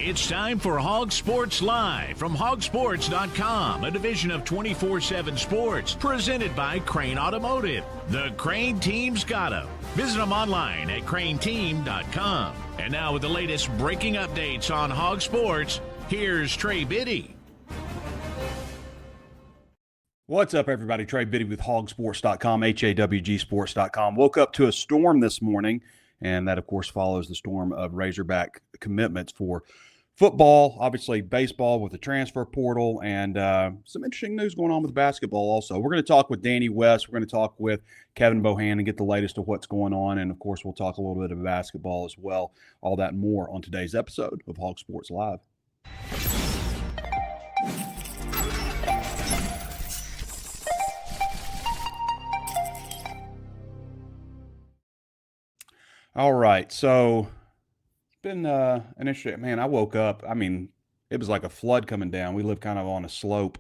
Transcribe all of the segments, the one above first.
It's time for HawgSports Live from HawgSports.com, a division of 24/7 Sports, presented by Crain Automotive. The Crain Team's got 'em. Visit them online at crainteam.com. And now with the latest breaking updates on HawgSports, here's Trey Biddy. What's up, everybody? Trey Biddy with HawgSports.com, HawgSports.com. Woke up to a storm this morning, and that, of course, follows the storm of Razorback commitments for football, obviously baseball with the transfer portal, and some interesting news going on with basketball also. We're going to talk with Danny West. We're going to talk with Kevin Bohannon and get the latest of what's going on, and, of course, we'll talk a little bit of basketball as well. All that and more on today's episode of Hog Sports Live. All right, so it's been an interesting, man, I woke up, it was like a flood coming down. We live kind of on a slope,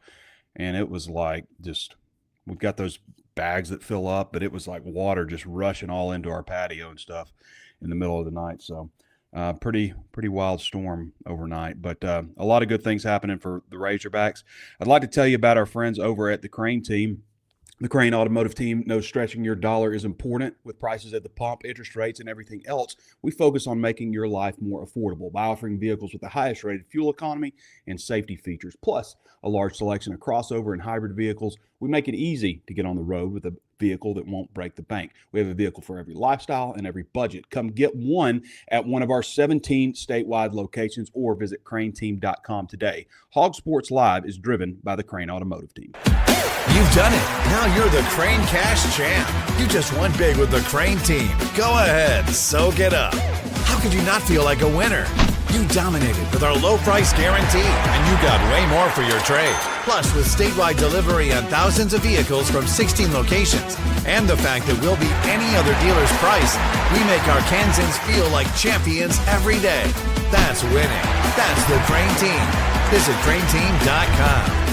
and it was like just, we've got those bags that fill up, but it was like water just rushing all into our patio and stuff in the middle of the night. So pretty wild storm overnight, but a lot of good things happening for the Razorbacks. I'd like to tell you about our friends over at the Crain Team. The Crain Automotive Team knows stretching your dollar is important. With prices at the pump, interest rates, and everything else, we focus on making your life more affordable by offering vehicles with the highest rated fuel economy and safety features, plus a large selection of crossover and hybrid vehicles. We make it easy to get on the road with a vehicle that won't break the bank. We have a vehicle for every lifestyle and every budget. Come get one at one of our 17 statewide locations or visit crainteam.com today. Hog Sports Live is driven by the Crain Automotive Team. You've done it. Now you're the Crain Cash Champ. You just won big with the Crain Team. Go ahead, soak it up. How could you not feel like a winner? You dominated with our low price guarantee, and you got way more for your trade. Plus, with statewide delivery on thousands of vehicles from 16 locations, and the fact that we'll beat any other dealer's price, we make our Kansans feel like champions every day. That's winning. That's the Crain Team. Visit crainteam.com.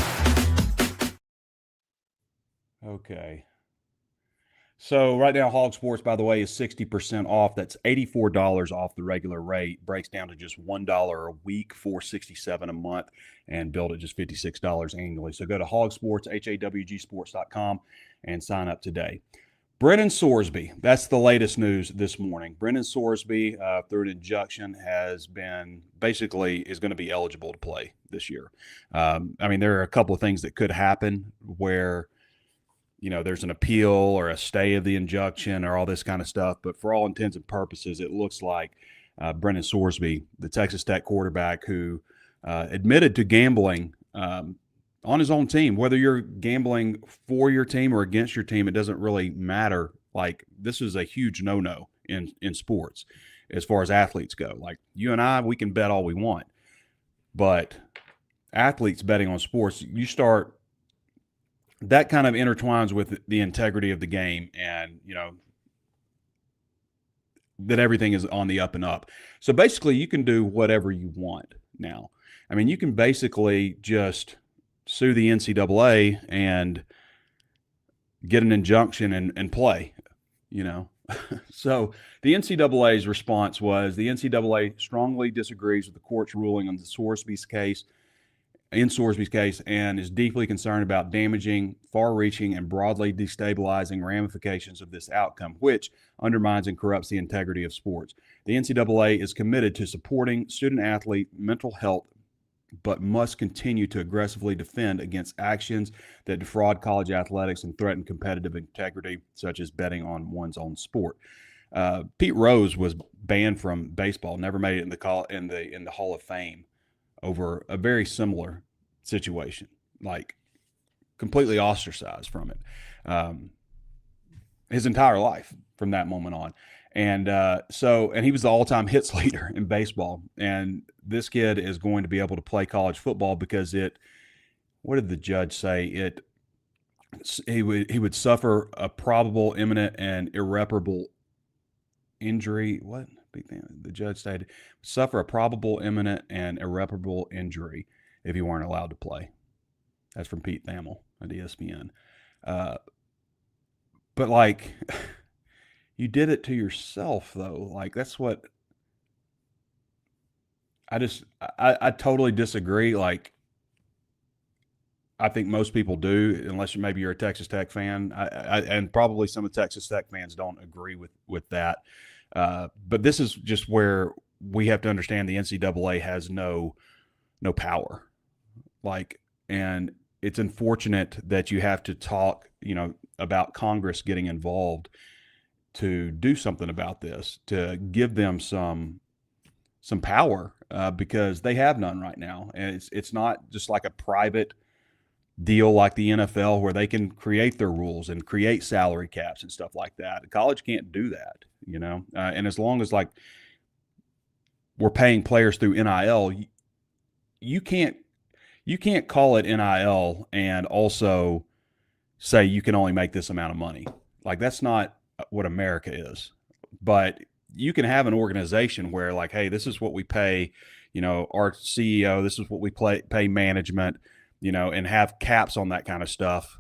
Okay. So right now, Hog Sports, by the way, is 60% off. That's $84 off the regular rate. Breaks down to just $1 a week, $467 a month, and billed at just $56 annually. So go to HawgSports, HawgSports.com, and sign up today. Brennan Sorsby, that's the latest news this morning. Brennan Sorsby, through an injunction, is going to be eligible to play this year. There are a couple of things that could happen where there's an appeal or a stay of the injunction or all this kind of stuff. But for all intents and purposes, it looks like Brennan Sorsby, the Texas Tech quarterback who admitted to gambling on his own team, whether you're gambling for your team or against your team, it doesn't really matter. Like, this is a huge no-no in sports as far as athletes go. Like, you and I, we can bet all we want. But athletes betting on sports, that kind of intertwines with the integrity of the game, and that everything is on the up and up. So basically, you can do whatever you want now. You can basically just sue the NCAA and get an injunction and play, So the NCAA's response was the NCAA strongly disagrees with the court's ruling on Sorsby's case and is deeply concerned about damaging, far-reaching, and broadly destabilizing ramifications of this outcome, which undermines and corrupts the integrity of sports. The NCAA is committed to supporting student-athlete mental health, but must continue to aggressively defend against actions that defraud college athletics and threaten competitive integrity, such as betting on one's own sport. Pete Rose was banned from baseball, never made it in the Hall of Fame, over a very similar situation, like completely ostracized from it his entire life from that moment on. And he was the all-time hits leader in baseball. And this kid is going to be able to play college football because what did the judge say? He would suffer a probable, imminent, and irreparable injury. What? The judge stated, suffer a probable, imminent, and irreparable injury if you weren't allowed to play. That's from Pete Thamel at ESPN. But like, you did it to yourself, though. Like, that's what I totally disagree. Like, I think most people do, unless maybe you're a Texas Tech fan. And probably some of the Texas Tech fans don't agree with that. But this is just where we have to understand the NCAA has no power. Like, and it's unfortunate that you have to talk, about Congress getting involved to do something about this, to give them some power, because they have none right now. And it's not just like a private deal like the NFL where they can create their rules and create salary caps and stuff like that. College can't do that, and as long as like we're paying players through NIL, you can't call it NIL and also say you can only make this amount of money. Like, that's not what America is. But you can have an organization where, like, hey, this is what we pay, our CEO, this is what we pay management, and have caps on that kind of stuff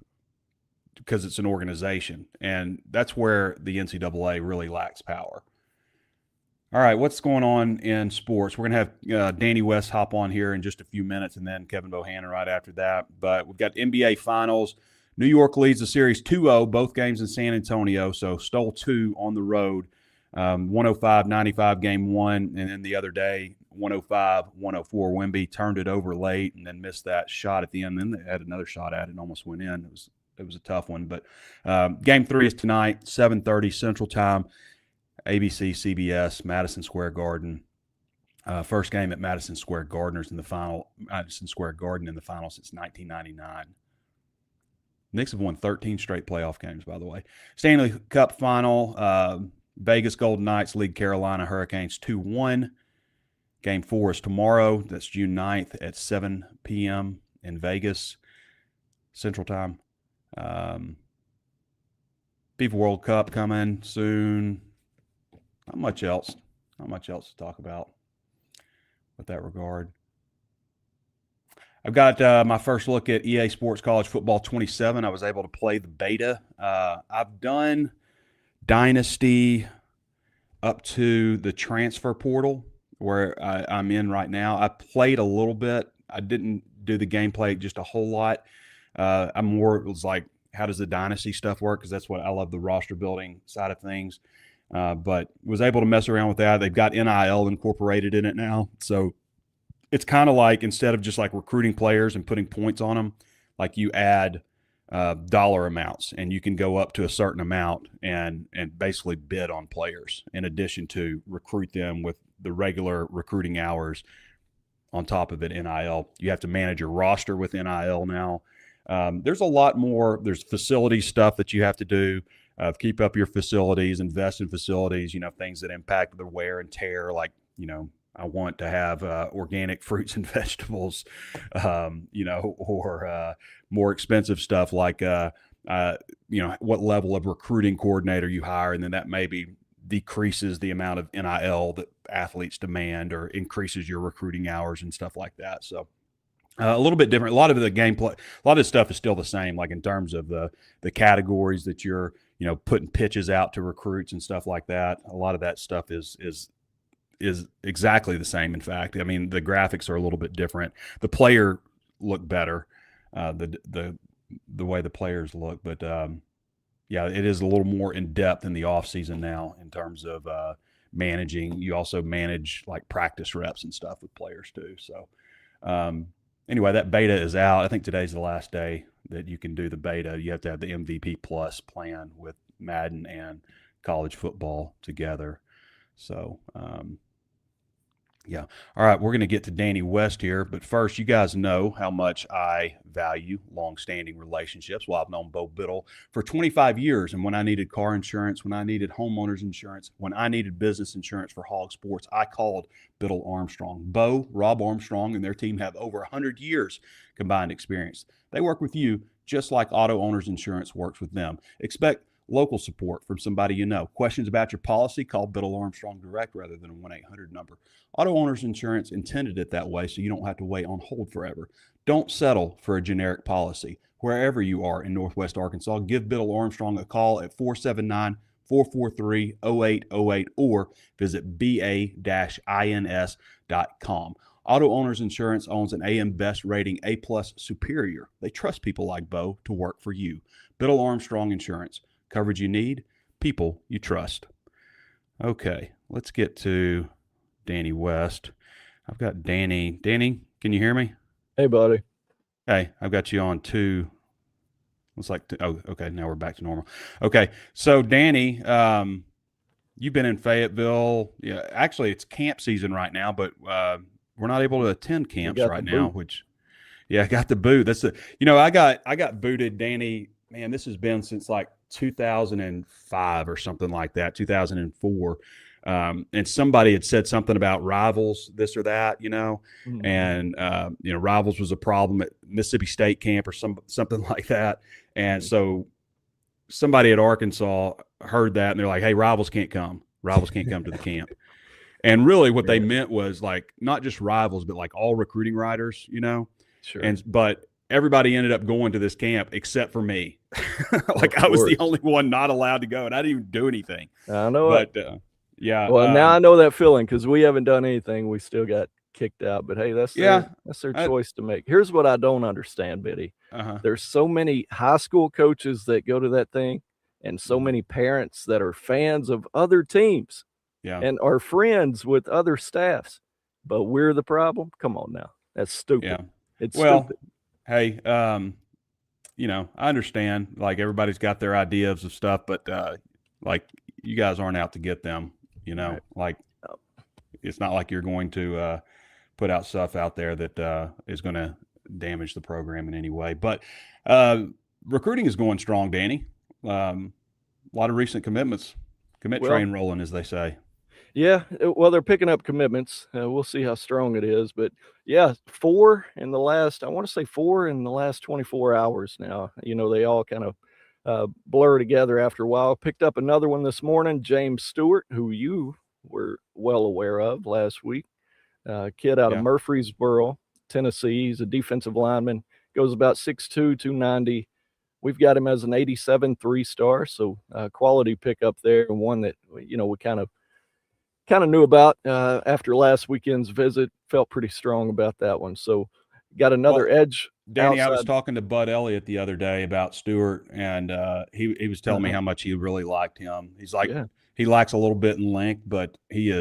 because it's an organization. And that's where the NCAA really lacks power. All right, what's going on in sports? We're going to have Danny West hop on here in just a few minutes, and then Kevin Bohannon right after that. But we've got NBA Finals. New York leads the series 2-0, both games in San Antonio, so stole 2 on the road. 105-95 game 1, and then the other day, 105-104. Wemby turned it over late and then missed that shot at the end. Then they had another shot at it and almost went in. It was a tough one. But game 3 is tonight, 7:30 Central Time, ABC, CBS, Madison Square Garden. First game at Madison Square Garden in the final since 1999. Knicks have won 13 straight playoff games, by the way. Stanley Cup final, Vegas Golden Knights lead Carolina Hurricanes 2-1. Game 4 is tomorrow. That's June 9th at 7 p.m. in Vegas, Central Time. FIFA World Cup coming soon. Not much else to talk about with that regard. I've got my first look at EA Sports College Football 27. I was able to play the beta. I've done Dynasty up to the transfer portal where I'm in right now. I played a little bit. I didn't do the gameplay just a whole lot. It was like, how does the Dynasty stuff work? Because that's what I love, the roster building side of things. But was able to mess around with that. They've got NIL incorporated in it now. So it's kind of like, instead of just like recruiting players and putting points on them, like you add dollar amounts, and you can go up to a certain amount and basically bid on players in addition to recruit them with the regular recruiting hours on top of it. NIL, you have to manage your roster with NIL now. There's a lot more. There's facility stuff that you have to do. Keep up your facilities, invest in facilities, things that impact the wear and tear. Like, I want to have organic fruits and vegetables, or more expensive stuff like, what level of recruiting coordinator you hire. And then that maybe decreases the amount of NIL that athletes demand or increases your recruiting hours and stuff like that. So a little bit different. A lot of the gameplay, a lot of stuff is still the same, like in terms of the categories that you're, putting pitches out to recruits and stuff like that. A lot of that stuff is exactly the same. In fact, I mean, the graphics are a little bit different. The player look better, the way the players look, but yeah, it is a little more in depth in the off season now in terms of managing. You also manage like practice reps and stuff with players too. So anyway, that beta is out. I think today's the last day that you can do the beta. You have to have the MVP Plus plan with Madden and college football together. So, yeah. All right, we're going to get to Danny West here. But first, you guys know how much I value long-standing relationships. Well, I've known Bo Bittle for 25 years. And when I needed car insurance, when I needed homeowners insurance, when I needed business insurance for HawgSports, I called Bittle Armstrong. Bo, Rob Armstrong, and their team have over 100 years combined experience. They work with you just like Auto Owners Insurance works with them. Expect local support from somebody you know. Questions about your policy? Call Bittle Armstrong direct rather than a 1-800 number. Auto Owners Insurance intended it that way so you don't have to wait on hold forever. Don't settle for a generic policy. Wherever you are in Northwest Arkansas, give Bittle Armstrong a call at 443-0808 or visit ba-ins.com. Auto Owners Insurance owns an AM Best rating A+ Superior. They trust people like Bo to work for you. Bittle Armstrong Insurance. Coverage you need, people you trust. Okay, let's get to Danny West. I've got Danny. Danny, can you hear me? Hey, buddy. Hey, I've got you on two. Looks like okay. Now we're back to normal. Okay, so Danny, you've been in Fayetteville. Yeah, actually, it's camp season right now, but we're not able to attend camps right now. Which, yeah, I got the boot. That's the I got booted, Danny. Man, this has been since like 2005 or something like that, 2004. And somebody had said something about rivals, this or that, Mm-hmm. and rivals was a problem at Mississippi State camp or something like that. And so somebody at Arkansas heard that and they're like, hey, rivals can't come to the camp. And really what they meant was like, not just rivals, but like all recruiting writers, Sure. But everybody ended up going to this camp except for me. Like I was the only one not allowed to go and I didn't even do anything. I know. But yeah. Well, now I know that feeling because we haven't done anything. We still got kicked out. But hey, that's their choice to make. Here's what I don't understand, Biddy. There's so many high school coaches that go to that thing, and so many parents that are fans of other teams, and are friends with other staffs. But we're the problem. Come on now, that's stupid. Yeah. It's stupid. Hey, I understand. Like everybody's got their ideas of stuff, but like you guys aren't out to get them. Right. Like it's not like you're going to put out stuff out there that is going to damage the program in any way. But recruiting is going strong, Danny. A lot of recent commitments, train rolling, as they say. Yeah, well, they're picking up commitments. We'll see how strong it is. But, yeah, 4 in the last 24 hours now. They all kind of blur together after a while. Picked up another one this morning, James Stewart, who you were well aware of last week. Kid out of Murfreesboro, Tennessee. He's a defensive lineman, goes about 6'2", 290. We've got him as an 87 3-star, so quality pickup there, and one that we kind of knew about after last weekend's visit. Felt pretty strong about that one. So got another edge. Danny, outside. I was talking to Bud Elliott the other day about Stewart, and he was telling me how much he really liked him. He's like, he lacks a little bit in length, but he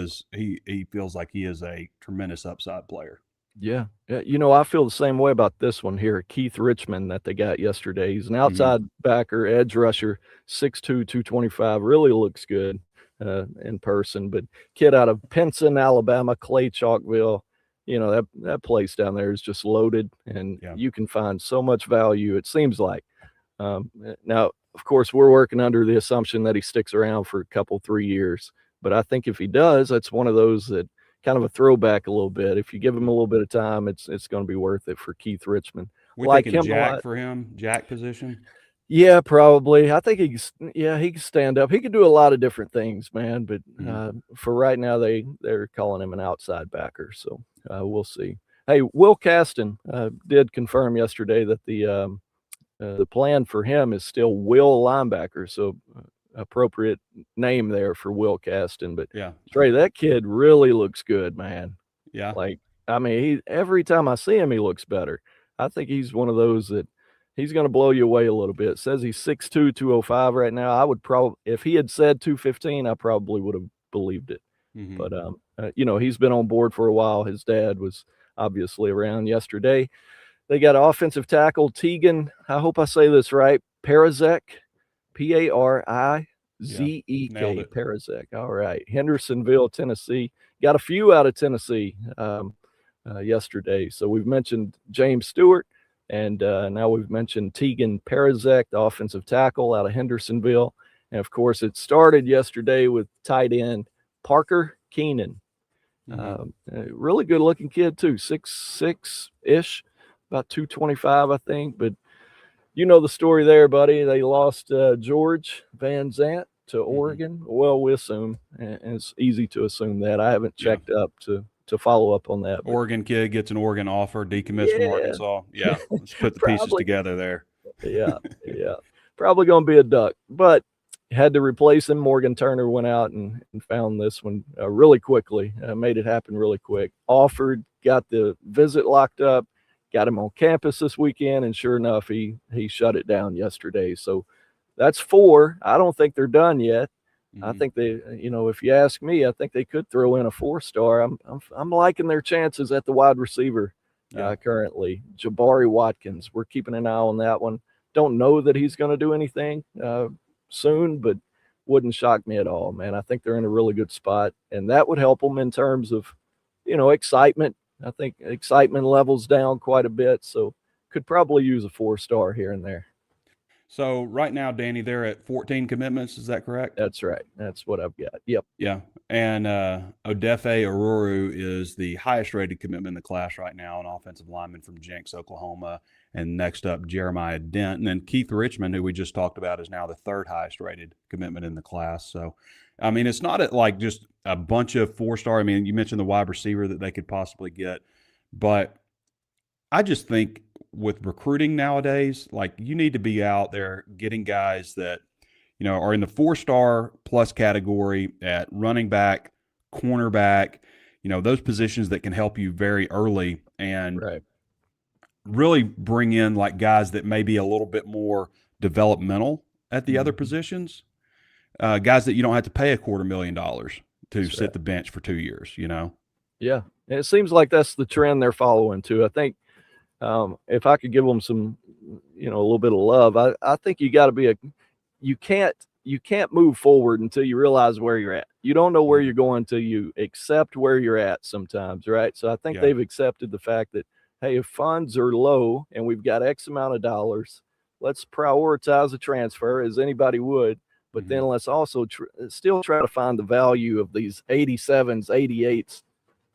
feels like he is a tremendous upside player. Yeah. I feel the same way about this one here, Keith Richmond, that they got yesterday. He's an outside backer, edge rusher, 6'2", 225. Really looks good in person. But kid out of Pinson, Alabama, Clay Chalkville. That place down there is just loaded, and you can find so much value, it seems like. Now, of course, we're working under the assumption that he sticks around for a couple, 3 years. But I think if he does, that's one of those that kind of a throwback a little bit. If you give him a little bit of time, it's going to be worth it for Keith Richmond. We like him Jack for him, Jack position. Yeah, probably. I think he can stand up. He could do a lot of different things, man. But for right now, they're calling him an outside backer. So we'll see. Hey, Will Caston did confirm yesterday that the plan for him is still Will linebacker. So appropriate name there for Will Caston. But Trey, that kid really looks good, man. Yeah. Every time I see him, he looks better. I think he's one of those that he's going to blow you away a little bit. It says he's 6'2", 205 right now. I would probably, if he had said 215, I probably would have believed it. But, he's been on board for a while. His dad was obviously around yesterday. They got offensive tackle Tegan, I hope I say this right, Parizek, Parizek, Parizek. All right. Hendersonville, Tennessee. Got a few out of Tennessee yesterday. So we've mentioned James Stewart, and now we've mentioned Tegan Parizek, the offensive tackle out of Hendersonville. And, of course, it started yesterday with tight end Parker Keenan. Really good-looking kid, too, 6'6"-ish, about 225, I think. But you know the story there, buddy. They lost George Van Zant to Oregon. Well, we assume, and it's easy to assume that. I haven't checked up to follow up on that. Oregon kid gets an Oregon offer, decommits from Arkansas. Yeah, let's put the pieces together there. Yeah. Probably going to be a Duck. But had to replace him. Morgan Turner went out and found this one really quickly, made it happen really quick. Offered, got the visit locked up, got him on campus this weekend, and sure enough, he shut it down yesterday. So that's 4. I don't think they're done yet. I think they, if you ask me, I think they could throw in a 4-star. I'm liking their chances at the wide receiver currently. Jabari Watkins, we're keeping an eye on that one. Don't know that he's going to do anything soon, but wouldn't shock me at all, man. I think they're in a really good spot, and that would help them in terms of, excitement. I think excitement levels down quite a bit, so could probably use a 4-star here and there. So right now, Danny, they're at 14 commitments. Is that correct? That's right. That's what I've got. Yep. Yeah. And Odefe Oruru is the highest rated commitment in the class right now, an offensive lineman from Jenks, Oklahoma. And next up, Jeremiah Dent. And then Keith Richmond, who we just talked about, is now the 3rd highest rated commitment in the class. So, I mean, it's not like just a bunch of 4-star. I mean, you mentioned the wide receiver that they could possibly get. But I just think with recruiting nowadays, like, you need to be out there getting guys that, are in the 4-star plus category at running back, cornerback, those positions that can help you very early, and really bring in like guys that may be a little bit more developmental at the other positions, guys that you don't have to pay $250,000 to sit the bench for 2 years, Yeah. And it seems like that's the trend they're following too. I think if I could give them some, a little bit of love, I think you got to be you can't move forward until you realize where you're at. You don't know where you're going until you accept where you're at sometimes, right? So I think they've accepted the fact that, hey, if funds are low and we've got X amount of dollars, let's prioritize a transfer as anybody would, but then let's also still try to find the value of these 87s, 88s.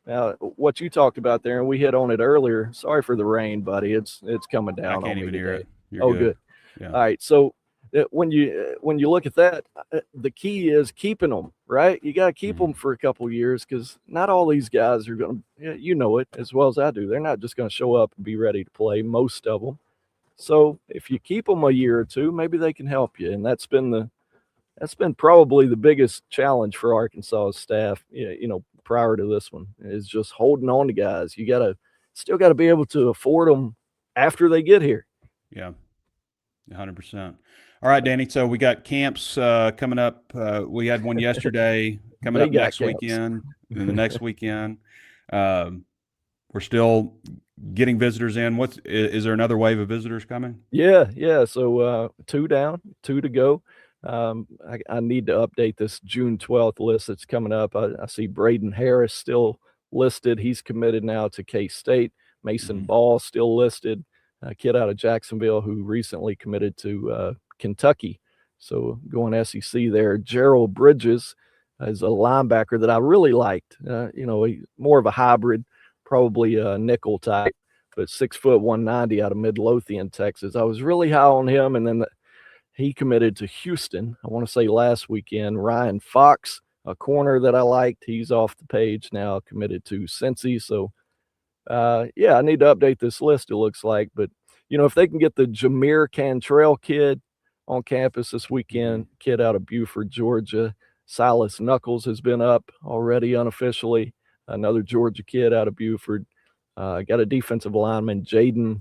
Now, what you talked about there, and we hit on it earlier. Sorry for the rain, buddy. It's coming down. I can't even hear it. You're good. Yeah. All right. So when you look at that, the key is keeping them, right? You got to keep them for a couple of years, because not all these guys are going to, it as well as I do. They're not just going to show up and be ready to play, most of them. So if you keep them a year or two, maybe they can help you. And that's been probably the biggest challenge for Arkansas's staff, prior to this one, is just holding on to guys. You still got to be able to afford them after they get here. Yeah, 100%. All right, Danny. So we got camps coming up. We had one yesterday, coming up next weekend, and the next weekend. We're still getting visitors in. Is there another wave of visitors coming? Yeah. So 2 down, 2 to go. I need to update this June 12th list that's coming up. I see Braden Harris still listed. He's committed now to K-State. Mason Ball still listed. A kid out of Jacksonville who recently committed to Kentucky. So going SEC there. Gerald Bridges is a linebacker that I really liked. He's more of a hybrid, probably a nickel type, but 6 foot 190 out of Midlothian, Texas. I was really high on him, and then he committed to Houston, I want to say last weekend. Ryan Fox, a corner that I liked, he's off the page now, committed to Cincy. So, I need to update this list, it looks like. But, if they can get the Jameer Cantrell kid on campus this weekend, kid out of Buford, Georgia. Silas Knuckles has been up already unofficially, another Georgia kid out of Buford. Got a defensive lineman, Jaden.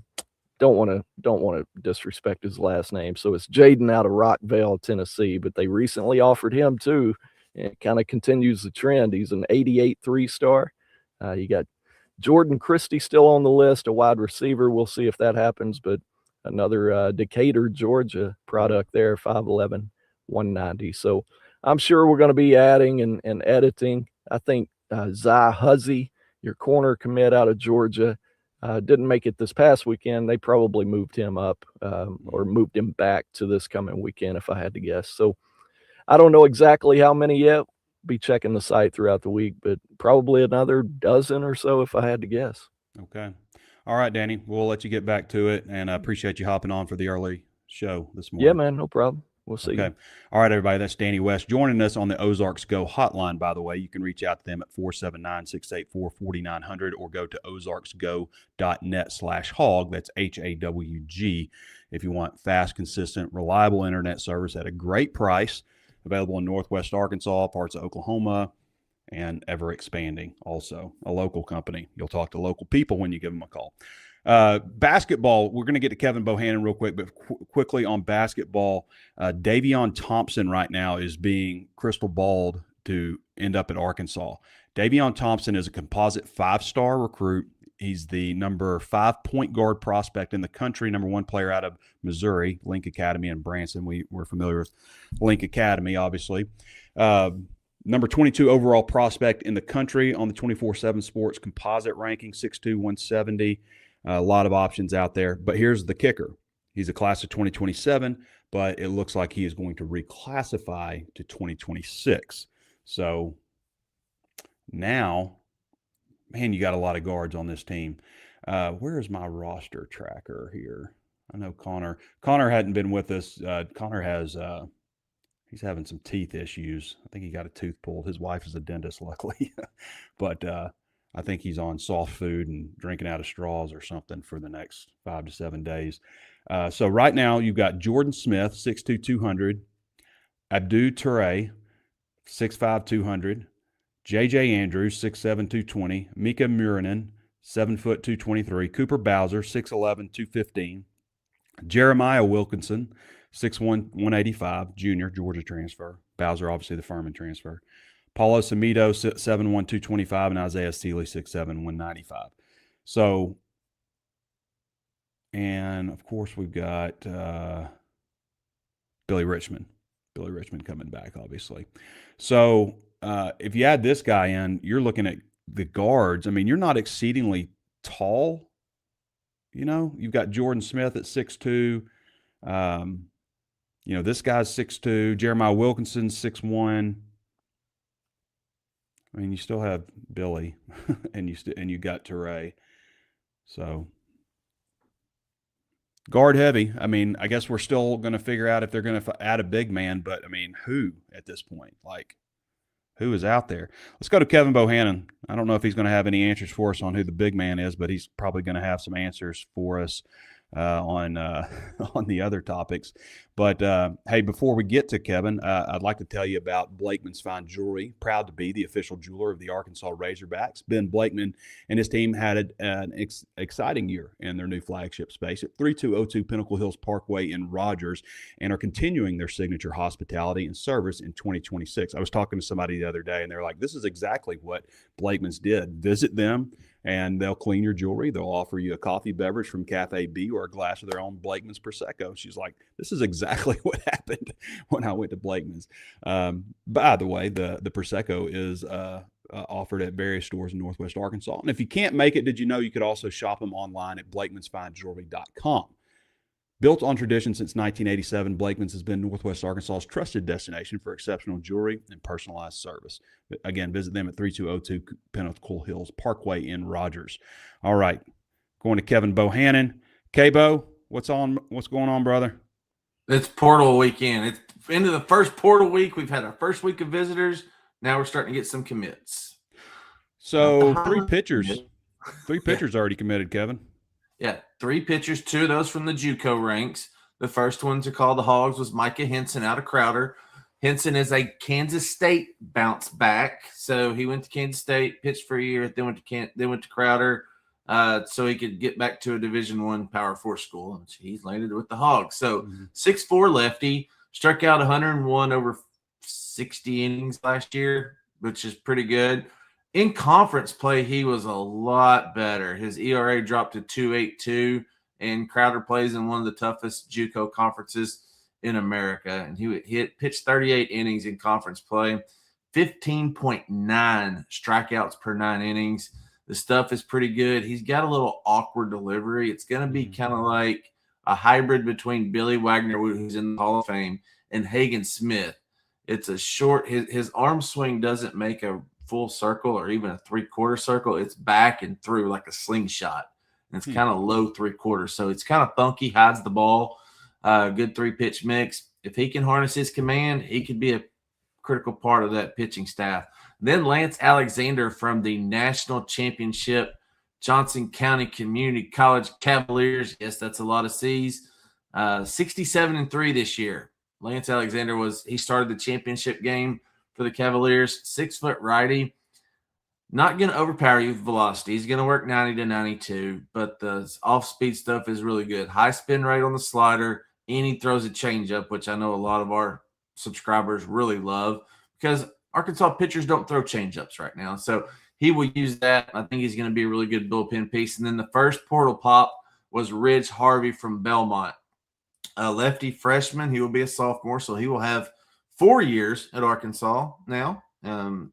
Don't want to disrespect his last name. So it's Jaden out of Rockville, Tennessee, but they recently offered him too. And it kind of continues the trend. He's an 88 3-star. You got Jordan Christie still on the list, a wide receiver. We'll see if that happens, but another Decatur, Georgia product there, 5'11", 190. So I'm sure we're going to be adding and editing. I think Zai Huzzy, your corner commit out of Georgia, didn't make it this past weekend. They probably moved him up or moved him back to this coming weekend, if I had to guess. So I don't know exactly how many yet. Be checking the site throughout the week, but probably another dozen or so, if I had to guess. Okay. All right, Danny. We'll let you get back to it, and I appreciate you hopping on for the early show this morning. Yeah, man. No problem. We'll see you. All right, everybody. That's Danny West joining us on the Ozarks Go hotline, by the way. You can reach out to them at 479-684-4900 or go to ozarksgo.net/hawg. That's HAWG. If you want fast, consistent, reliable internet service at a great price. available in Northwest Arkansas, parts of Oklahoma, and ever expanding. Also, a local company. You'll talk to local people when you give them a call. Basketball, we're going to get to Kevin Bohannon real quick, but quickly on basketball, Davion Thompson right now is being crystal balled to end up at Arkansas. Davion Thompson is a composite 5-star recruit. He's the number 5 point guard prospect in the country, number 1 player out of Missouri, Link Academy in Branson. We're familiar with Link Academy, obviously. Number 22 overall prospect in the country on the 24/7 Sports composite ranking, 6'2", 170. A lot of options out there. But here's the kicker. He's a class of 2027, but it looks like he is going to reclassify to 2026. So now, man, you got a lot of guards on this team. Where is my roster tracker here? I know Connor hadn't been with us. Connor has he's having some teeth issues. I think he got a tooth pulled. His wife is a dentist, luckily. But I think he's on soft food and drinking out of straws or something for the next 5 to 7 days. So right now you've got Jordan Smith, 6'2", 200. Abdu Toure, 6'5", 200. J.J. Andrews, 6'7", 220. Mika Murinen, 7 foot 223. Cooper Bowser, 6'11", 215. Jeremiah Wilkinson, 6'1", 185. Junior, Georgia transfer. Bowser, obviously the Furman transfer. Paulo Samito, 7'1", 225, and Isaiah Seeley, 6'7", 195. So, and of course we've got Billy Richmond. Billy Richmond coming back, obviously. So if you add this guy in, you're looking at the guards. I mean, you're not exceedingly tall. You know, you've got Jordan Smith at 6'2". You know, this guy's 6'2". Jeremiah Wilkinson, 6'1". I mean, you still have Billy, and you got Toure. So guard heavy. I mean, I guess we're still going to figure out if they're going to add a big man, but I mean, who at this point? Like, who is out there? Let's go to Kevin Bohannon. I don't know if he's going to have any answers for us on who the big man is, but he's probably going to have some answers for us on the other topics. But hey, before we get to Kevin, I'd like to tell you about Blakeman's Fine Jewelry, proud to be the official jeweler of the Arkansas Razorbacks. Ben Blakeman and his team had an exciting year in their new flagship space at 3202 Pinnacle Hills Parkway in Rogers, and are continuing their signature hospitality and service in 2026. I was talking to somebody the other day, and they're like, this is exactly what Blakeman's did. Visit them, and they'll clean your jewelry. They'll offer you a coffee beverage from Cafe B or a glass of their own Blakeman's Prosecco. She's like, this is exactly what happened when I went to Blakeman's. By the way, the Prosecco is offered at various stores in Northwest Arkansas. And if you can't make it, did you know you could also shop them online at blakemansfinejewelry.com. Built on tradition since 1987, Blakeman's has been Northwest Arkansas's trusted destination for exceptional jewelry and personalized service. Again, visit them at 3202 Pinnacle Hills Parkway in Rogers. All right, going to Kevin Bohannon. K-Bo, what's going on, brother? It's portal weekend. It's into the first portal week. We've had our first week of visitors. Now we're starting to get some commits. So three pitchers already committed, Kevin. Yeah, 3 pitchers, 2 of those from the JUCO ranks. The first one to call the Hogs was Micah Henson out of Crowder. Henson is a Kansas State bounce back, so he went to Kansas State, pitched for a year, then went to Crowder, so he could get back to a Division I Power 4 school, and he's landed with the Hogs. So 6'4" lefty, struck out 101 over 60 innings last year, which is pretty good. In conference play, he was a lot better. His ERA dropped to 2.82, and Crowder plays in one of the toughest JUCO conferences in America. And he pitched 38 innings in conference play, 15.9 strikeouts per 9 innings. The stuff is pretty good. He's got a little awkward delivery. It's going to be kind of like a hybrid between Billy Wagner, who's in the Hall of Fame, and Hagen Smith. It's a short – his arm swing doesn't make a full circle or even a 3/4 circle. It's back and through like a slingshot, and it's kind of low 3/4, so it's kind of funky, hides the ball. Good 3-pitch mix. If he can harness his command, he could be a critical part of that pitching staff. Then Lance Alexander from the national championship Johnson County Community College Cavaliers. Yes, that's a lot of C's. 67-3 this year. Lance Alexander he started the championship game for the Cavaliers. 6-foot righty. Not going to overpower you with velocity. He's going to work 90 to 92, but the off-speed stuff is really good. High spin rate on the slider, and he throws a changeup, which I know a lot of our subscribers really love because Arkansas pitchers don't throw changeups right now. So he will use that. I think he's going to be a really good bullpen piece. And then the first portal pop was Ridge Harvey from Belmont. A lefty freshman. He will be a sophomore, so he will have 4 years at Arkansas now.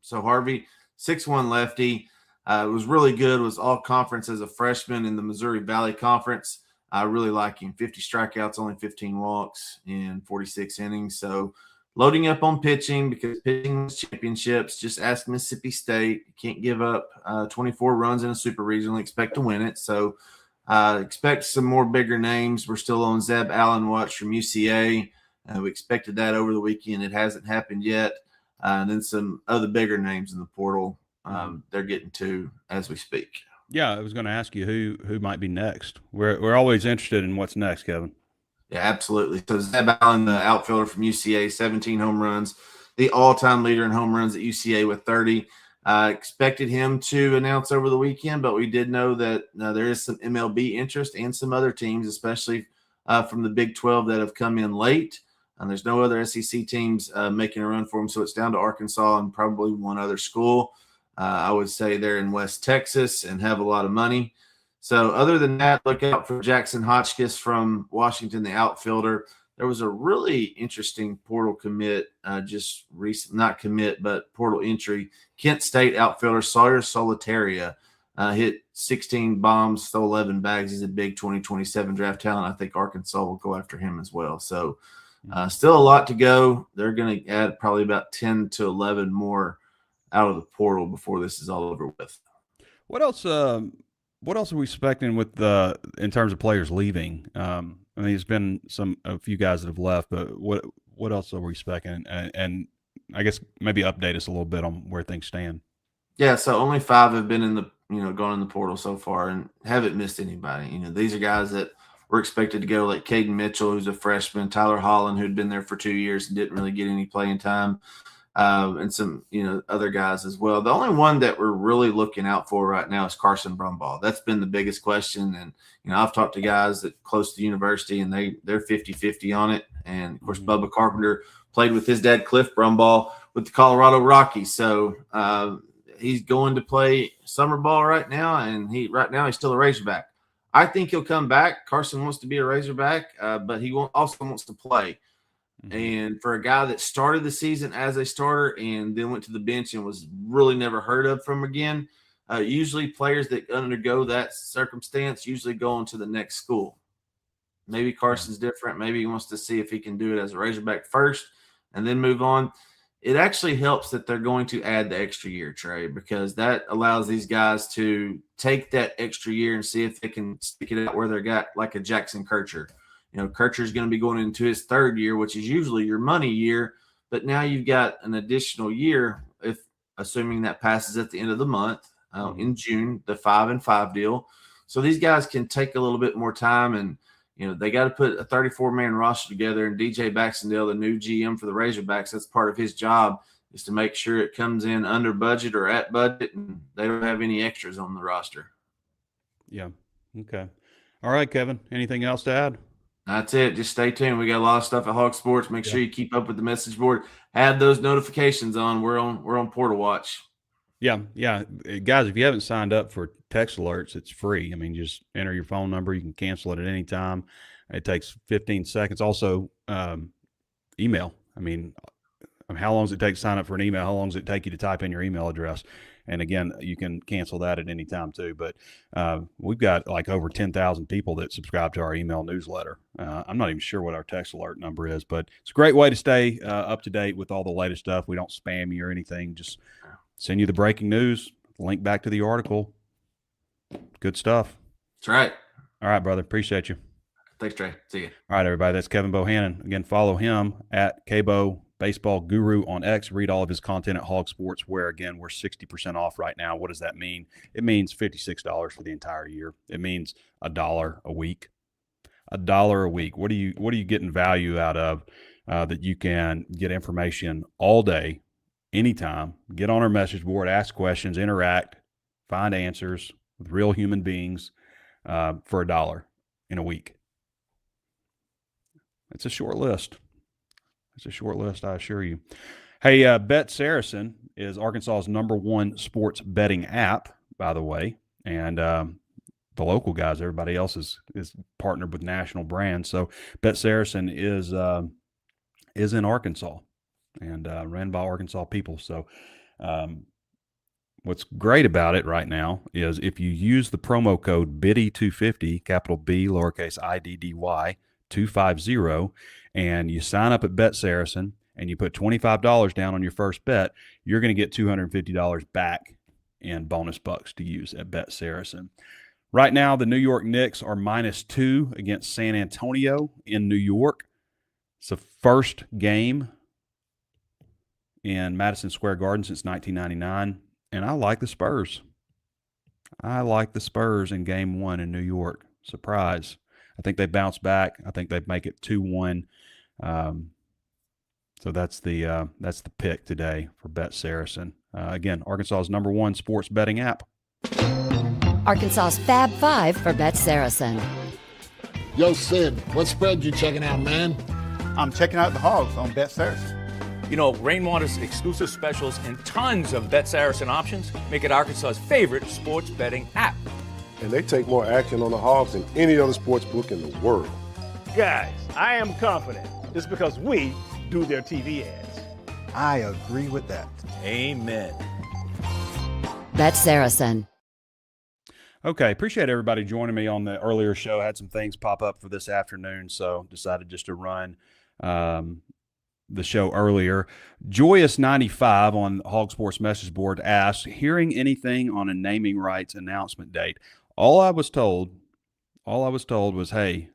So Harvey, 6'1" lefty, was really good, was all conference as a freshman in the Missouri Valley Conference. I really like him. 50 strikeouts, only 15 walks in 46 innings. So loading up on pitching because pitching wins championships. Just ask Mississippi State. You can't give up 24 runs in a super regional and expect to win it. So expect some more bigger names. We're still on Zeb Allen watch from UCA. We expected that over the weekend. It hasn't happened yet. And then some other bigger names in the portal they're getting to as we speak. Yeah, I was going to ask you who might be next. We're always interested in what's next, Kevin. Yeah, absolutely. So Zeb Allen, the outfielder from UCA, 17 home runs, the all-time leader in home runs at UCA with 30. Expected him to announce over the weekend, but we did know that there is some MLB interest and some other teams, especially from the Big 12 that have come in late. And there's no other SEC teams making a run for him, so it's down to Arkansas and probably one other school. I would say they're in West Texas and have a lot of money. So other than that, look out for Jackson Hotchkiss from Washington, the outfielder. There was a really interesting portal commit, just recent, not commit, but portal entry. Kent State outfielder Sawyer Solitaria hit 16 bombs, stole 11 bags. He's a big 2027 draft talent. I think Arkansas will go after him as well. So still a lot to go. They're going to add probably about 10 to 11 more out of the portal before this is all over with. What else are we expecting with in terms of players leaving? I mean, there's been a few guys that have left, but what else are we expecting? And I guess maybe update us a little bit on where things stand. Yeah, so only 5 have been gone in the portal so far and haven't missed anybody. These are guys that were expected to go, like Caden Mitchell, who's a freshman, Tyler Holland, who'd been there for 2 years and didn't really get any playing time. And some, other guys as well. The only one that we're really looking out for right now is Carson Brumbaugh. That's been the biggest question. And, I've talked to guys that close to the university and they're 50-50 on it. And of course, Bubba Carpenter played with his dad, Cliff Brumbaugh, with the Colorado Rockies. So he's going to play summer ball right now. And he's still a Razorback. I think he'll come back. Carson wants to be a Razorback, but he also wants to play. And for a guy that started the season as a starter and then went to the bench and was really never heard of from again, usually players that undergo that circumstance usually go on to the next school. Maybe Carson's different. Maybe he wants to see if he can do it as a Razorback first and then move on. It actually helps that they're going to add the extra year, Trey, because that allows these guys to take that extra year and see if they can stick it out where they're got like a Jackson Kircher. Kircher is going to be going into his 3rd year, which is usually your money year. But now you've got an additional year, if assuming that passes at the end of the month in June, the 5-and-5 deal. So these guys can take a little bit more time, and they got to put a 34-man roster together. And DJ Baxendale, the new GM for the Razorbacks, that's part of his job, is to make sure it comes in under budget or at budget, and they don't have any extras on the roster. Yeah. Okay. All right, Kevin. Anything else to add? That's it. Just stay tuned. We got a lot of stuff at HawgSports. Make sure you keep up with the message board. Add those notifications on. We're on Portal Watch. Yeah. Guys, if you haven't signed up for text alerts, it's free. I mean, just enter your phone number. You can cancel it at any time. It takes 15 seconds. Also, email. I mean, how long does it take to sign up for an email? How long does it take you to type in your email address? And again, you can cancel that at any time too. But we've got like over 10,000 people that subscribe to our email newsletter. I'm not even sure what our text alert number is, but it's a great way to stay up to date with all the latest stuff. We don't spam you or anything. Just send you the breaking news, link back to the article. Good stuff. That's right. All right, brother. Appreciate you. Thanks, Trey. See you. All right, everybody. That's Kevin Bohannon. Again, follow him at Kbo Baseball Guru on X. Read all of his content at HawgSports, where, again, we're 60% off right now. What does that mean? It means $56 for the entire year. It means $1 a week. $1 a week. What are you getting value out of that you can get information all day, anytime. Get on our message board, ask questions, interact, find answers with real human beings for $1 in a week. It's a short list. It's a short list, I assure you. Hey, Bet Saracen is Arkansas's #1 sports betting app, by the way. And the local guys, everybody else is partnered with national brands. So Bet Saracen is in Arkansas and ran by Arkansas people. So what's great about it right now is if you use the promo code BIDDY250, capital B, lowercase IDDY, 250, and you sign up at Bet Saracen and you put $25 down on your first bet, you're going to get $250 back in bonus bucks to use at Bet Saracen. Right now, the New York Knicks are -2 against San Antonio in New York. It's the first game in Madison Square Garden since 1999, and I like the Spurs. I like the Spurs in Game 1 in New York. Surprise. I think they bounce back. I think they make it 2-1. So that's the pick today for Bet Saracen. Again, Arkansas's #1 sports betting app. Arkansas's Fab Five for Bet Saracen. Yo, Sid, what spread you checking out, man? I'm checking out the Hogs on Bet Saracen. You know, Rainwater's exclusive specials and tons of Bet Saracen options make it Arkansas's favorite sports betting app. And they take more action on the Hogs than any other sports book in the world. Guys, I am confident it's because we do their TV ads. I agree with that. Amen. Bet Saracen. Okay, appreciate everybody joining me on the earlier show. I had some things pop up for this afternoon, so decided just to run the show earlier. Joyous95 on HawgSports message board asked, hearing anything on a naming rights announcement date? All I was told was, hey,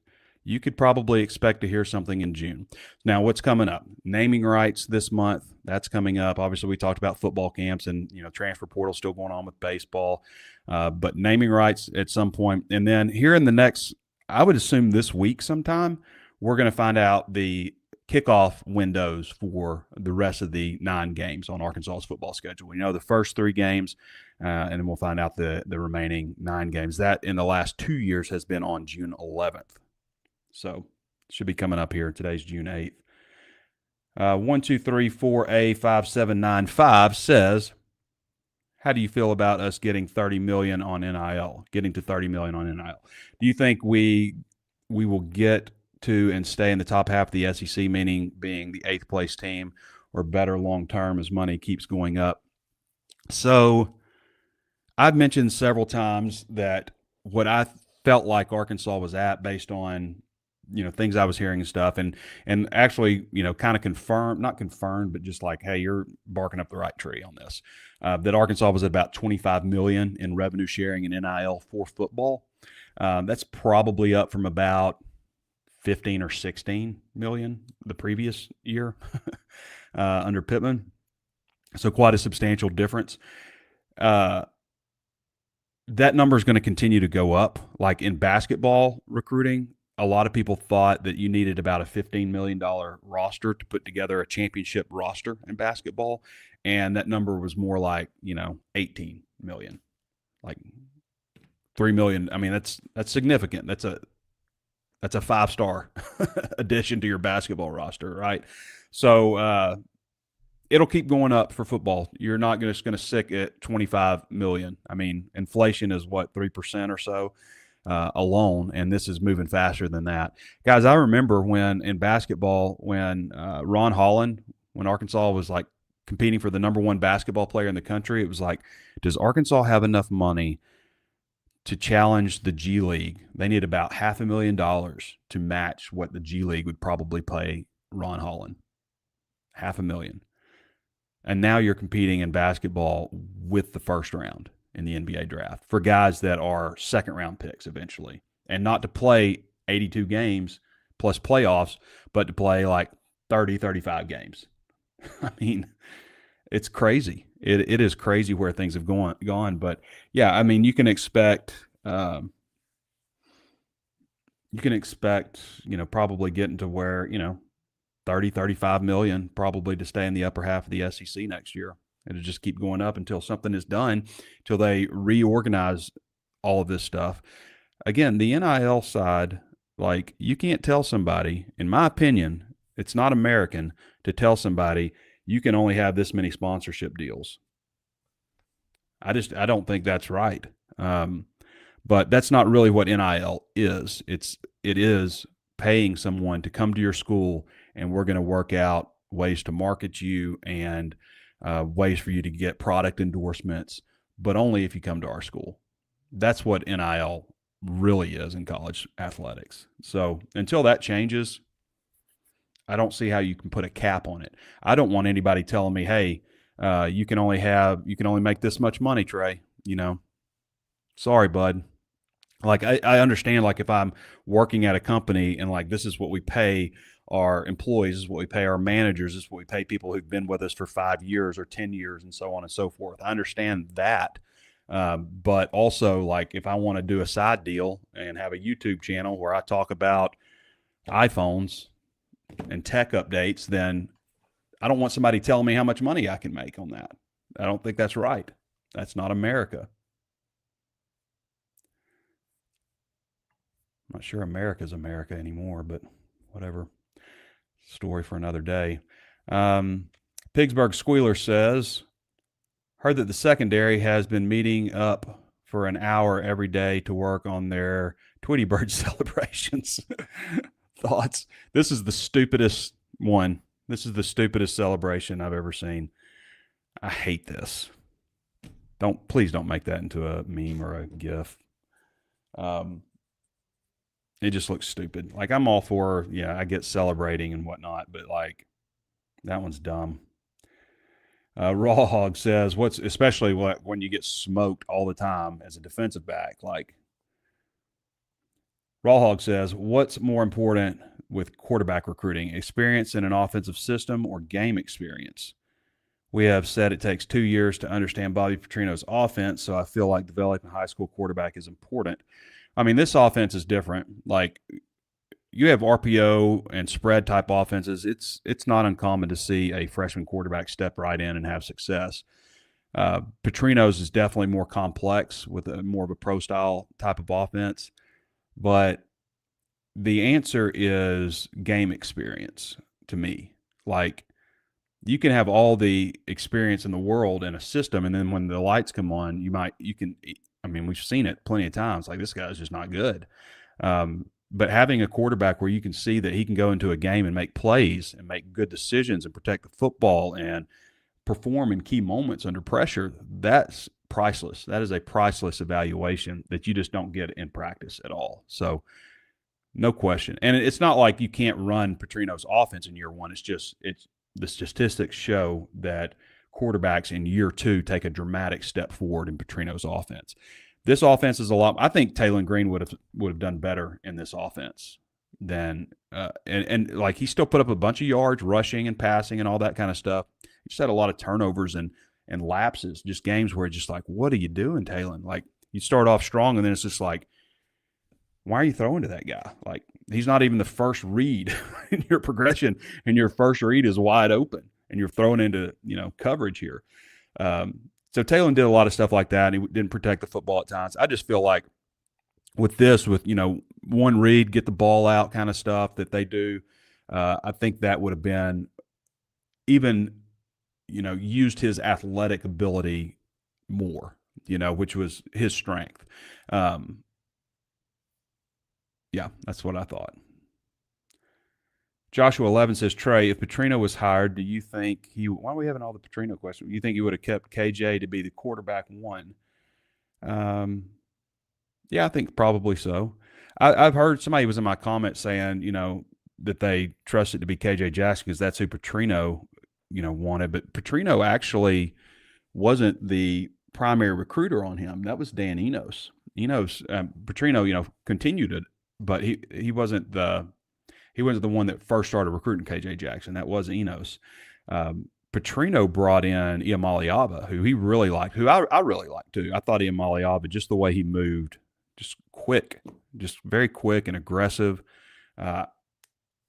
you could probably expect to hear something in June. Now, what's coming up? Naming rights this month, that's coming up. Obviously, we talked about football camps and, transfer portal still going on with baseball. But naming rights at some point. And then here in the next, I would assume this week sometime, we're going to find out the kickoff windows for the rest of the 9 games on Arkansas's football schedule. We know the first 3 games, and then we'll find out the remaining 9 games. That in the last 2 years has been on June 11th. So should be coming up here. Today's June 8th. 123-4A5795 says, how do you feel about us getting $30 million on NIL, getting to $30 million on NIL? Do you think we will get to and stay in the top half of the SEC, meaning being the 8th place team, or better long-term as money keeps going up? So I've mentioned several times that what I felt like Arkansas was at based on, things I was hearing and stuff, and actually, kind of not confirmed, but just like, hey, you're barking up the right tree on this, that Arkansas was at about $25 million in revenue sharing and NIL for football. That's probably up from about 15 or 16 million the previous year under Pittman. So quite a substantial difference. That number is going to continue to go up. Like in basketball recruiting, a lot of people thought that you needed about a $15 million roster to put together a championship roster in basketball. And that number was more like, 18 million, like 3 million. I mean, that's significant. That's a 5-star addition to your basketball roster, right? So it'll keep going up for football. You're not just going to stick at 25 million. I mean, inflation is what, 3% or so alone, and this is moving faster than that. Guys, I remember when in basketball, when Ron Holland, when Arkansas was like competing for the #1 basketball player in the country, it was like, does Arkansas have enough money to challenge the G League? They need about $500,000 to match what the G League would probably pay Ron Holland. $500,000. And now you're competing in basketball with the first round in the NBA draft for guys that are second-round picks eventually. And not to play 82 games plus playoffs, but to play like 30, 35 games. I mean, it's crazy. It is crazy where things have gone. But, yeah, I mean, you can expect probably getting to where, $30-35 million probably to stay in the upper half of the SEC next year. It'll just keep going up until something is done, till they reorganize all of this stuff. Again, the NIL side, like, you can't tell somebody, in my opinion, it's not American to tell somebody you can only have this many sponsorship deals. I don't think that's right. But that's not really what NIL is. It is paying someone to come to your school, and we're going to work out ways to market you and ways for you to get product endorsements, but only if you come to our school. That's what NIL really is in college athletics. So until that changes, I don't see how you can put a cap on it. I don't want anybody telling me, hey, you can only make this much money, Trey. Sorry, bud. Like, I understand, like, if I'm working at a company and, like, this is what we pay our employees, this is what we pay our managers, this is what we pay people who've been with us for 5 years or 10 years and so on and so forth. I understand that. But also, like, if I want to do a side deal and have a YouTube channel where I talk about iPhones and tech updates, then I don't want somebody telling me how much money I can make on that. I don't think that's right. That's not America. I'm not sure America's America anymore, but whatever. Story for another day. Pigsburg Squealer says, heard that the secondary has been meeting up for an hour every day to work on their Tweety Bird celebrations. Thoughts? This is the stupidest one. This is the stupidest celebration I've ever seen. I hate this. Please don't make that into a meme or a GIF. It just looks stupid. Like, I'm all for, I get celebrating and whatnot, but, like, that one's dumb. Raw Hog says, especially when you get smoked all the time as a defensive back, like, Raw Hog says, what's more important with quarterback recruiting, experience in an offensive system or game experience? We have said it takes 2 years to understand Bobby Petrino's offense, so I feel like developing a high school quarterback is important. I mean, this offense is different. Like, you have RPO and spread type offenses. It's not uncommon to see a freshman quarterback step right in and have success. Petrino's is definitely more complex with more of a pro style type of offense, but the answer is game experience to me. Like, you can have all the experience in the world in a system, and then when the lights come on, we've seen it plenty of times. Like, this guy's just not good. But having a quarterback where you can see that he can go into a game and make plays and make good decisions and protect the football and perform in key moments under pressure, that's priceless. That is a priceless evaluation that you just don't get in practice at all. So, no question. And it's not like you can't run Petrino's offense in year one. It's the statistics show that quarterbacks in year two take a dramatic step forward in Petrino's offense. This offense is a lot. I think Taylor Green would have done better in this offense than and like, he still put up a bunch of yards rushing and passing and all that kind of stuff. He just had a lot of turnovers and lapses, just games where it's just like, what are you doing, Taylor? Like, you start off strong and then it's just like, why are you throwing to that guy? Like, he's not even the first read in your progression, and your first read is wide open, and you're throwing into, coverage here. So Taylor did a lot of stuff like that, and he didn't protect the football at times. I just feel like with one read, get the ball out kind of stuff that they do, I think that would have been even, used his athletic ability more, which was his strength. Yeah, that's what I thought. Joshua 11 says, Trey, if Petrino was hired, do you think why are we having all the Petrino questions? Do you think he would have kept KJ to be the quarterback one? Yeah, I think probably so. I've heard somebody was in my comments saying, that they trusted to be KJ Jackson because that's who Petrino, wanted. But Petrino actually wasn't the primary recruiter on him. That was Dan Enos. Petrino, continued it, but he wasn't the one that first started recruiting KJ Jackson. That was Enos. Petrino brought in Iamaleava, who he really liked, who I really liked too. I thought Iamaleava, just the way he moved, just quick, just very quick and aggressive.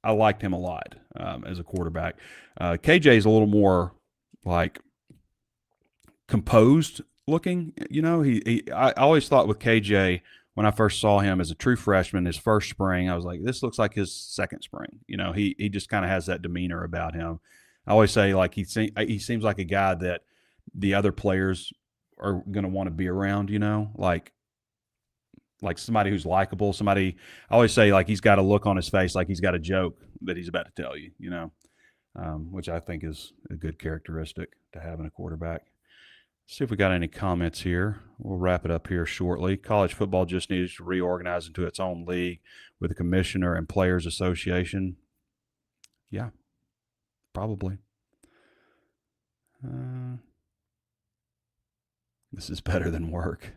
I liked him a lot as a quarterback. KJ is a little more like composed looking. You know, I always thought with KJ when I first saw him as a true freshman, his first spring, I was like, this looks like his second spring. You know, he just kind of has that demeanor about him. I always say like he seems like a guy that the other players are going to want to be around. You know, like somebody who's likable, somebody. I always say like he's got a look on his face like he's got a joke that he's about to tell you. You know, which I think is a good characteristic to have in a quarterback. See if we got any comments here. We'll wrap it up here shortly. College football just needs to reorganize into its own league with a commissioner and players association. Yeah, probably. This is better than work.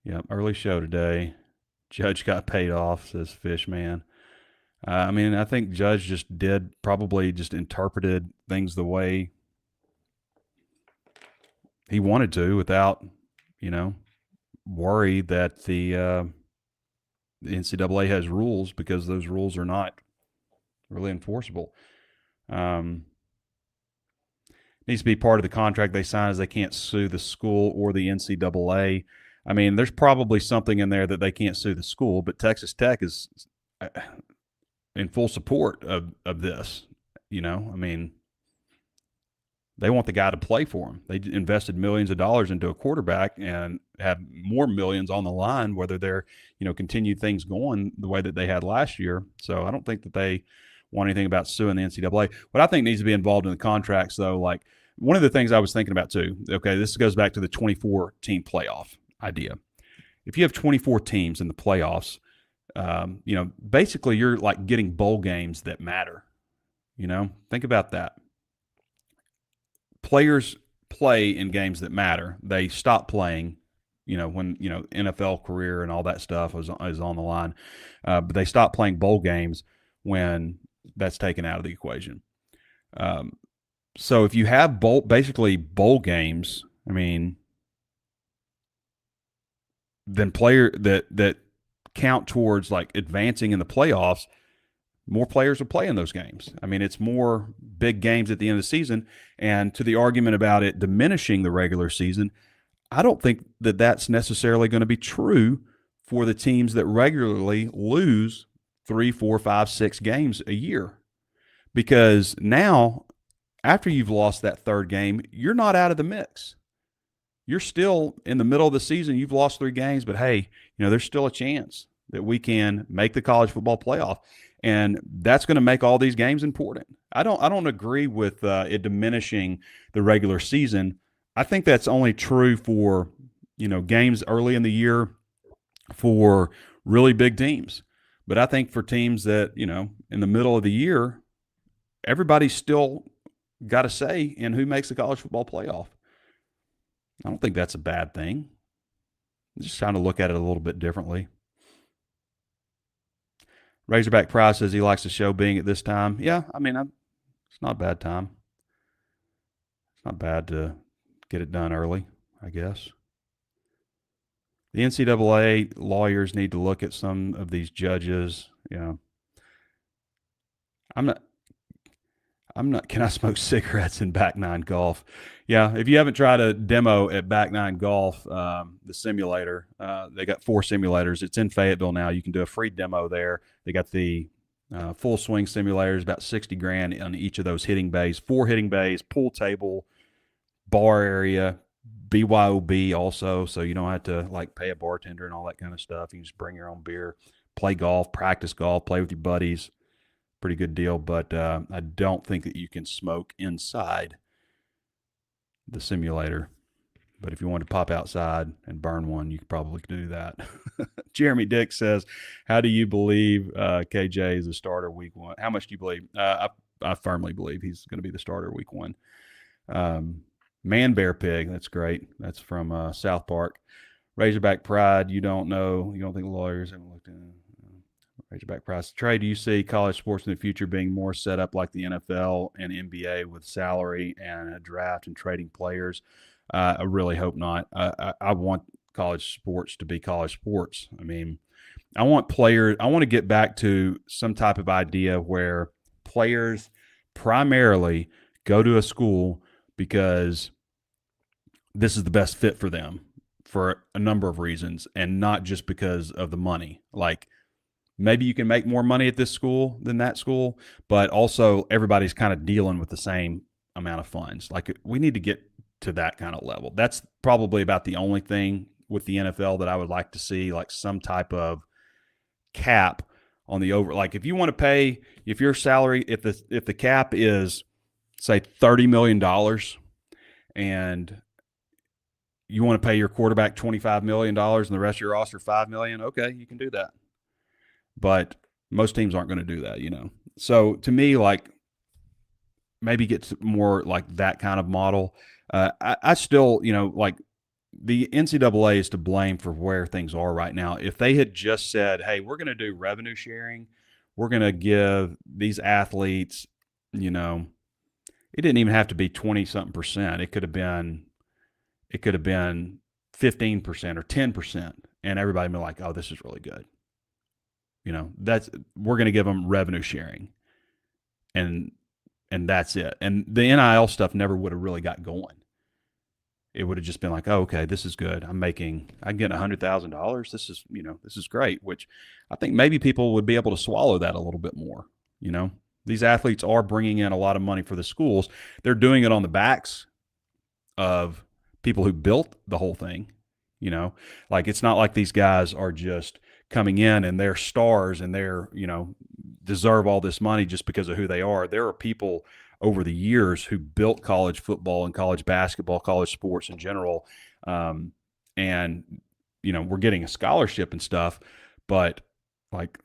Yep, early show today. Judge got paid off, says Fishman. I mean, I think Judge just probably interpreted things the way he wanted to without, you know, worry that the NCAA has rules, because those rules are not really enforceable. Needs to be part of the contract they sign is they can't sue the school or the NCAA. I mean, there's probably something in there that they can't sue the school, but Texas Tech is in full support of this. You know, I mean, they want the guy to play for them. They invested millions of dollars into a quarterback and have more millions on the line, whether they're, you know, continue things going the way that they had last year. So I don't think that they want anything about suing the NCAA. What I think needs to be involved in the contracts, though, like one of the things I was thinking about too, okay, this goes back to the 24-team playoff idea. If you have 24 teams in the playoffs, you know, basically you're like getting bowl games that matter. You know, think about that. Players play in games that matter. They stop playing, you know, when, you know, NFL career and all that stuff is on the line. But they stop playing bowl games when that's taken out of the equation. So if you have basically bowl games, I mean, then player that count towards like advancing in the playoffs, more players will play in those games. I mean, it's more big games at the end of the season. And to the argument about it diminishing the regular season, I don't think that that's necessarily going to be true for the teams that regularly lose 3, 4, 5, 6 games a year. Because now, after you've lost that third game, you're not out of the mix. You're still in the middle of the season. You've lost 3 games, but hey, you know, there's still a chance that we can make the college football playoff. And that's going to make all these games important. I don't agree with it diminishing the regular season. I think that's only true for, you know, games early in the year for really big teams. But I think for teams that, you know, in the middle of the year, everybody's still got a say in who makes the college football playoff. I don't think that's a bad thing. Just trying to look at it a little bit differently. Razorback Price says he likes the show being at this time. Yeah, I mean, it's not a bad time. It's not bad to get it done early, I guess. The NCAA lawyers need to look at some of these judges. You know, I'm not. Can I smoke cigarettes in Back Nine Golf? Yeah, if you haven't tried a demo at Back Nine Golf, the simulator, they got 4 simulators. It's in Fayetteville now. You can do a free demo there. They got the full swing simulators, about $60,000 on each of those hitting bays. 4 hitting bays, pool table, bar area, BYOB also, so you don't have to like pay a bartender and all that kind of stuff. You can just bring your own beer, play golf, practice golf, play with your buddies. Pretty good deal, but I don't think that you can smoke inside the simulator. But if you want to pop outside and burn one, you could probably do that. Jeremy Dick says, how do you believe KJ is a starter week 1? How much do you believe? I firmly believe he's going to be the starter week 1. Man Bear Pig, that's great. That's from South Park. Razorback Pride, you don't know. You don't think lawyers haven't looked at Razorback Price. Trey, do you see college sports in the future being more set up like the NFL and NBA with salary and a draft and trading players? I really hope not. I want college sports to be college sports. I mean, I want to get back to some type of idea where players primarily go to a school because this is the best fit for them for a number of reasons, and not just because of the money. Like, maybe you can make more money at this school than that school, but also everybody's kind of dealing with the same amount of funds. Like, we need to get to that kind of level. That's probably about the only thing with the NFL that I would like to see, like some type of cap on the over. Like, if you want to pay, if your salary, if the cap is say $30 million and you want to pay your quarterback $25 million and the rest of your roster $5 million, okay, you can do that. But most teams aren't going to do that, you know. So to me, like, maybe get more like that kind of model. I still, you know, like, the NCAA is to blame for where things are right now. If they had just said, hey, we're going to do revenue sharing, we're going to give these athletes, you know, it didn't even have to be 20-something%. It could have been 15% or 10%, and everybody would be like, oh, this is really good. You know, we're going to give them revenue sharing, and that's it. And the NIL stuff never would have really got going. It would have just been like, oh, okay, this is good. I'm getting $100,000. This is great, which I think maybe people would be able to swallow that a little bit more. You know, these athletes are bringing in a lot of money for the schools. They're doing it on the backs of people who built the whole thing. You know, like, it's not like these guys are just coming in and they're stars and they're, you know, deserve all this money just because of who they are. There are people over the years who built college football and college basketball, college sports in general. And, you know, we're getting a scholarship and stuff, but like,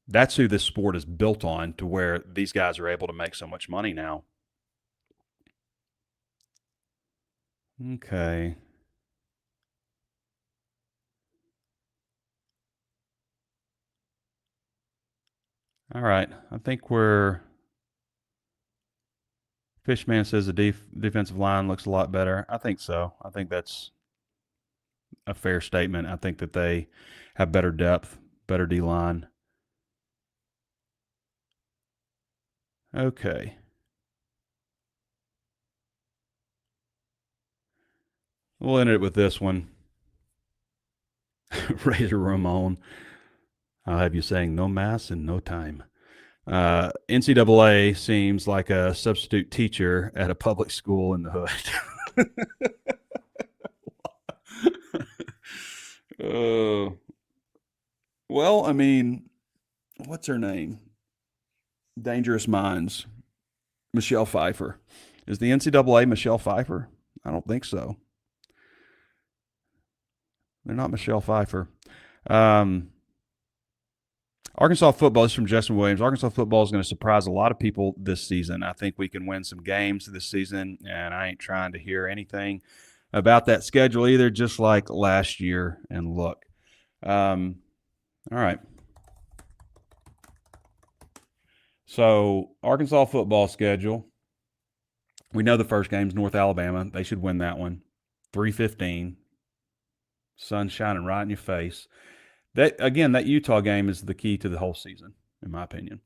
that's who this sport is built on, to where these guys are able to make so much money now. Okay. All right. I think Fishman says the defensive line looks a lot better. I think so. I think that's a fair statement. I think that they have better depth, better D-line. Okay. We'll end it with this one. Razor Ramon. I'll have you saying no mass in no time. NCAA seems like a substitute teacher at a public school in the hood. Well, I mean, what's her name? Dangerous Minds. Michelle Pfeiffer. Is the NCAA Michelle Pfeiffer? I don't think so. They're not Michelle Pfeiffer. Arkansas football, this is from Justin Williams. Arkansas football is going to surprise a lot of people this season. I think we can win some games this season, and I ain't trying to hear anything about that schedule either, just like last year. And look. All right. So, Arkansas football schedule. We know the first game's North Alabama. They should win that one. 3:15. Sun shining right in your face. That Utah game is the key to the whole season, in my opinion.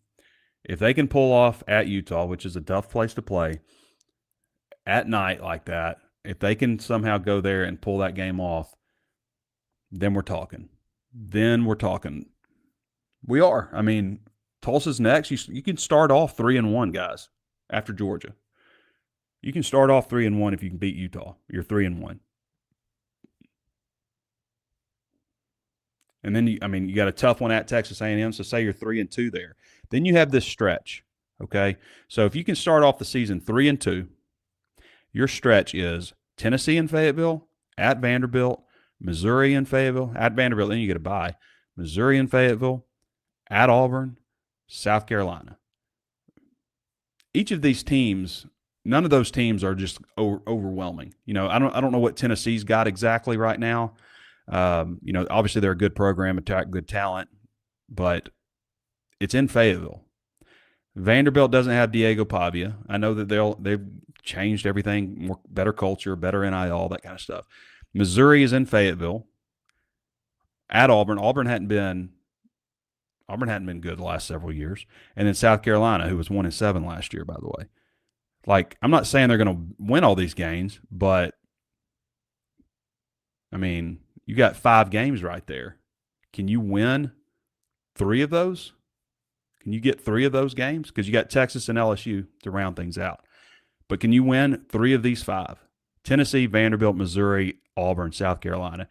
If they can pull off at Utah, which is a tough place to play, at night like that, if they can somehow go there and pull that game off, then we're talking. We are. I mean, Tulsa's next. You can start off 3-1, guys, after Georgia. You can start off 3-1 if you can beat Utah. You're 3-1. And then, you got a tough one at Texas A&M, so say you're 3-2 there. Then you have this stretch, okay? So if you can start off the season 3-2, your stretch is Tennessee and Fayetteville, at Vanderbilt, Missouri and Fayetteville, at Vanderbilt, then you get a bye, Missouri and Fayetteville, at Auburn, South Carolina. Each of these teams, none of those teams are just overwhelming. You know, I don't know what Tennessee's got exactly right now. Obviously they're a good program, attract good talent, but it's in Fayetteville. Vanderbilt doesn't have Diego Pavia. I know that they've changed everything, better culture, better NIL, that kind of stuff. Missouri is in Fayetteville. At Auburn. Auburn hadn't been Auburn hadn't been good the last several years. And then South Carolina, who was 1-7 last year, by the way. Like, I'm not saying they're going to win all these games, but, I mean, you got 5 games right there. Can you win 3 of those? Can you get 3 of those games? Because you got Texas and LSU to round things out. But can you win 3 of these 5? Tennessee, Vanderbilt, Missouri, Auburn, South Carolina,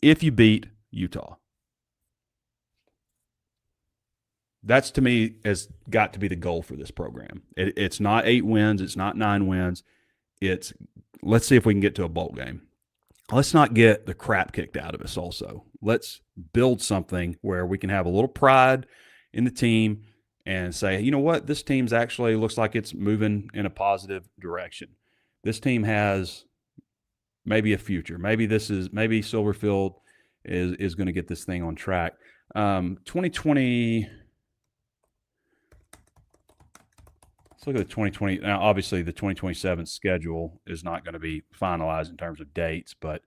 if you beat Utah. That's, to me, has got to be the goal for this program. It's not 8 wins. It's not 9 wins. It's, let's see if we can get to a bowl game. Let's not get the crap kicked out of us also. Let's build something where we can have a little pride in the team and say, you know what, this team's actually looks like it's moving in a positive direction. This team has maybe a future. Maybe Silverfield is going to get this thing on track. 2020. Let's look at the 2020. Now, obviously, the 2027 schedule is not going to be finalized in terms of dates, but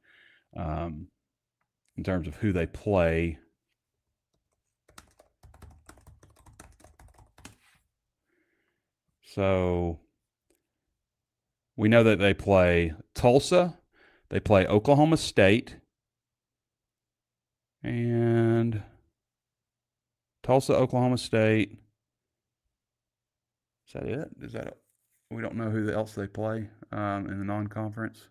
in terms of who they play. So we know that they play Tulsa, they play Oklahoma State, and Tulsa, Oklahoma State. Is that it? We don't know who else they play in the non-conference.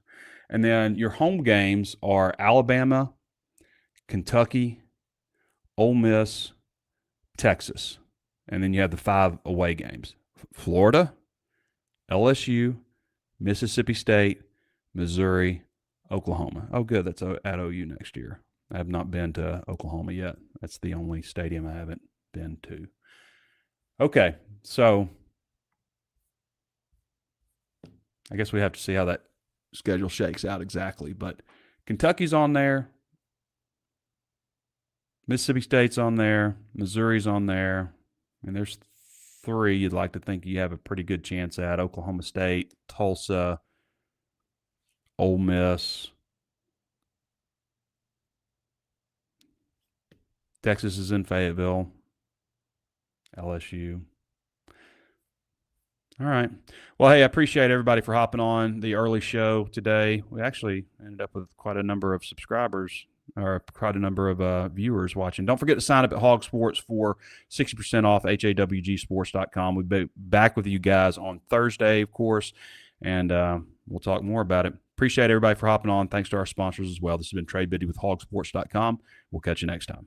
And then your home games are Alabama, Kentucky, Ole Miss, Texas. And then you have the 5 away games. Florida, LSU, Mississippi State, Missouri, Oklahoma. Oh, good. That's at OU next year. I have not been to Oklahoma yet. That's the only stadium I haven't been to. Okay, so I guess we have to see how that schedule shakes out exactly. But Kentucky's on there. Mississippi State's on there. Missouri's on there. And there's 3 you'd like to think you have a pretty good chance at. Oklahoma State, Tulsa, Ole Miss. Texas is in Fayetteville. LSU. All right. Well, hey, I appreciate everybody for hopping on the early show today. We actually ended up with quite a number of subscribers, or quite a number of viewers watching. Don't forget to sign up at HawgSports for 60% off, HawgSports.com. We'll be back with you guys on Thursday, of course, and we'll talk more about it. Appreciate everybody for hopping on. Thanks to our sponsors as well. This has been Trey Biddy with HawgSports.com. We'll catch you next time.